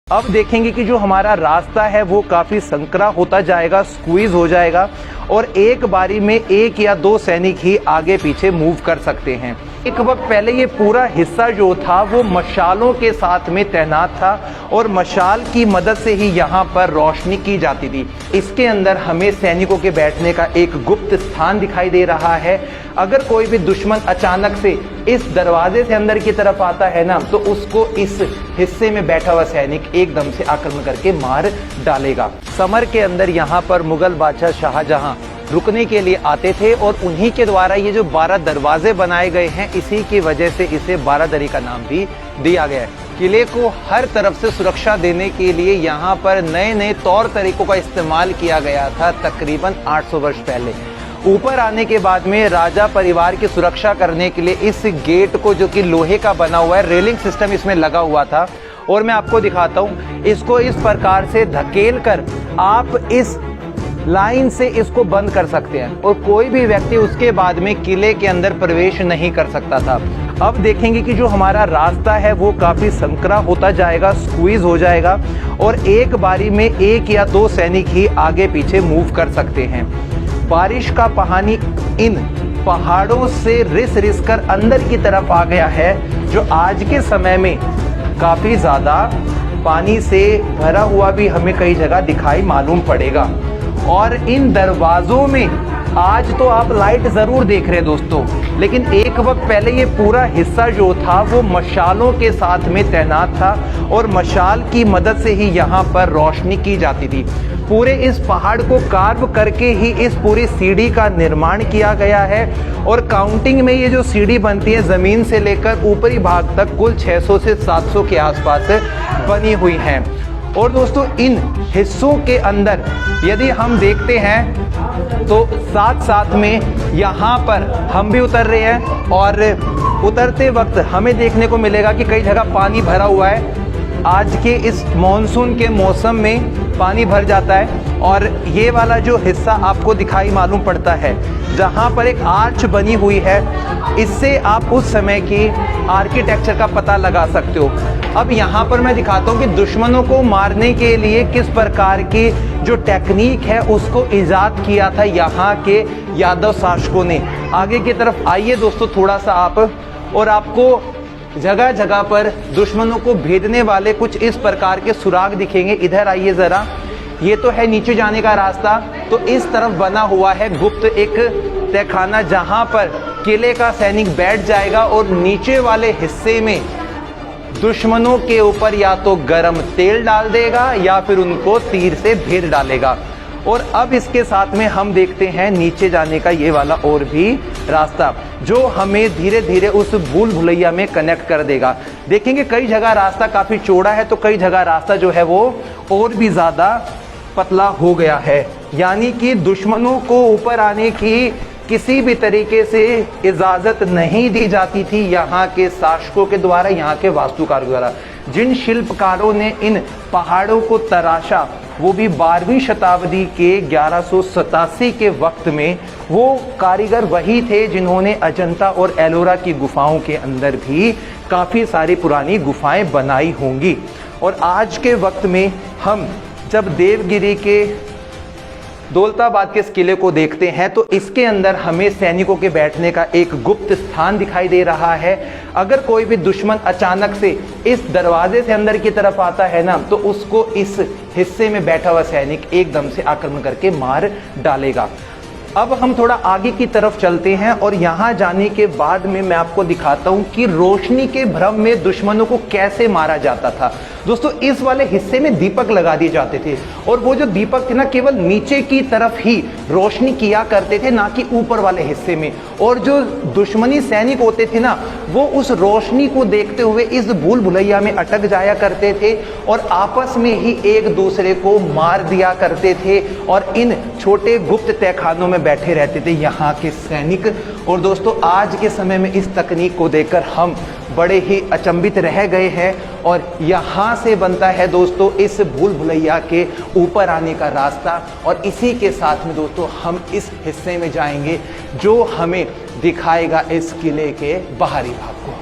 अब देखेंगे कि जो हमारा रास्ता है वो काफ़ी संकरा होता जाएगा, स्क्वीज हो जाएगा और एक बारी में एक या दो सैनिक ही आगे पीछे मूव कर सकते हैं। एक वक्त पहले ये पूरा हिस्सा जो था वो मशालों के साथ में तैनात था और मशाल की मदद से ही यहाँ पर रोशनी की जाती थी। इसके अंदर हमें सैनिकों के बैठने का एक गुप्त स्थान दिखाई दे रहा है। अगर कोई भी दुश्मन अचानक से इस दरवाजे से अंदर की तरफ आता है ना, तो उसको इस हिस्से में बैठा हुआ सैनिक एकदम से आक्रमण करके मार डालेगा। समर के अंदर यहाँ पर मुगल बादशाह शाहजहां रुकने के लिए आते थे और उन्हीं के द्वारा ये जो 12 दरवाजे बनाए गए हैं, इसी की वजह से इसे 12 दरी का नाम भी दिया गया है। किले को हर तरफ से सुरक्षा देने के लिए यहाँ पर नए नए तौर तरीकों का इस्तेमाल किया गया था तकरीबन 800 वर्ष पहले। ऊपर आने के बाद में राजा परिवार की सुरक्षा करने के लिए इस गेट को, जो कि लोहे का बना हुआ है, रेलिंग सिस्टम इसमें लगा हुआ था। और मैं आपको दिखाता हूँ, इसको इस प्रकार से धकेल कर आप इस लाइन से इसको बंद कर सकते हैं और कोई भी व्यक्ति उसके बाद में किले के अंदर प्रवेश नहीं कर सकता था। अब देखेंगे कि जो हमारा रास्ता है वो काफ़ी संकरा होता जाएगा, स्क्वीज हो जाएगा और एक बारी में एक या दो सैनिक ही आगे पीछे मूव कर सकते हैं। बारिश का पानी इन पहाड़ों से रिस रिस कर अंदर की तरफ आ गया है, जो आज के समय में काफ़ी ज़्यादा पानी से भरा हुआ भी हमें कई जगह दिखाई मालूम पड़ेगा। और इन दरवाज़ों में आज तो आप लाइट ज़रूर देख रहे हैं दोस्तों, लेकिन एक वक्त पहले ये पूरा हिस्सा जो था वो मशालों के साथ में तैनात था और मशाल की मदद से ही यहाँ पर रोशनी की जाती थी। पूरे इस पहाड़ को कार्व करके ही इस पूरी सीढ़ी का निर्माण किया गया है और काउंटिंग में ये जो सीढ़ी बनती है ज़मीन से लेकर ऊपरी भाग तक कुल 600 से 700 के आसपास बनी हुई हैं। और दोस्तों इन हिस्सों के अंदर यदि हम देखते हैं तो साथ साथ में यहाँ पर हम भी उतर रहे हैं और उतरते वक्त हमें देखने को मिलेगा कि कई जगह पानी भरा हुआ है। आज के इस मॉनसून के मौसम में पानी भर जाता है और ये वाला जो हिस्सा आपको दिखाई मालूम पड़ता है जहाँ पर एक आर्च बनी हुई है, इससे आप उस समय की आर्किटेक्चर का पता लगा सकते हो। अब यहाँ पर मैं दिखाता हूँ कि दुश्मनों को मारने के लिए किस प्रकार की जो टेक्निक है उसको ईजाद किया था यहाँ के यादव शासकों ने। आगे की तरफ आइए दोस्तों थोड़ा सा आप, और आपको जगह जगह पर दुश्मनों को भेदने वाले कुछ इस प्रकार के सुराग दिखेंगे। इधर आइए ज़रा, ये तो है नीचे जाने का रास्ता। तो इस तरफ बना हुआ है गुप्त एक तहखाना जहाँ पर किले का सैनिक बैठ जाएगा और नीचे वाले हिस्से में दुश्मनों के ऊपर या तो गरम तेल डाल देगा या फिर उनको तीर से भेद डालेगा। और अब इसके साथ में हम देखते हैं नीचे जाने का ये वाला और भी रास्ता, जो हमें धीरे धीरे उस भूल भुलैया में कनेक्ट कर देगा। देखेंगे कई जगह रास्ता काफ़ी चौड़ा है तो कई जगह रास्ता जो है वो और भी ज़्यादा पतला हो गया है, यानी कि दुश्मनों को ऊपर आने की किसी भी तरीके से इजाज़त नहीं दी जाती थी यहाँ के शासकों के द्वारा, यहाँ के वास्तुकारों द्वारा। जिन शिल्पकारों ने इन पहाड़ों को तराशा, वो भी 12वीं शताब्दी के 1187 के वक्त में, वो कारीगर वही थे जिन्होंने अजंता और एलोरा की गुफाओं के अंदर भी काफ़ी सारी पुरानी गुफाएं बनाई होंगी। और आज के वक्त में हम जब देवगिरी के दौलताबाद के इस किले को देखते हैं तो इसके अंदर हमें सैनिकों के बैठने का एक गुप्त स्थान दिखाई दे रहा है। अगर कोई भी दुश्मन अचानक से इस दरवाजे से अंदर की तरफ आता है ना, तो उसको इस हिस्से में बैठा हुआ सैनिक एकदम से आक्रमण करके मार डालेगा। अब हम थोड़ा आगे की तरफ चलते हैं और यहाँ जाने के बाद में मैं आपको दिखाता हूँ कि रोशनी के भ्रम में दुश्मनों को कैसे मारा जाता था। दोस्तों इस वाले हिस्से में दीपक लगा दिए जाते थे और वो जो दीपक थे ना, केवल नीचे की तरफ ही रोशनी किया करते थे, ना कि ऊपर वाले हिस्से में। और जो दुश्मनी सैनिक होते थे ना, वो उस रोशनी को देखते हुए इस भूल भुलैया में अटक जाया करते थे और आपस में ही एक दूसरे को मार दिया करते थे और इन छोटे गुप्त तहखानों में बैठे रहते थे यहाँ के सैनिक। और दोस्तों आज के समय में इस तकनीक को देखकर हम बड़े ही अचंभित रह गए हैं और यहाँ से बनता है दोस्तों इस भूल भुलैया के ऊपर आने का रास्ता। और इसी के साथ में दोस्तों हम इस हिस्से में जाएंगे जो हमें दिखाएगा इस किले के बाहरी भाग को।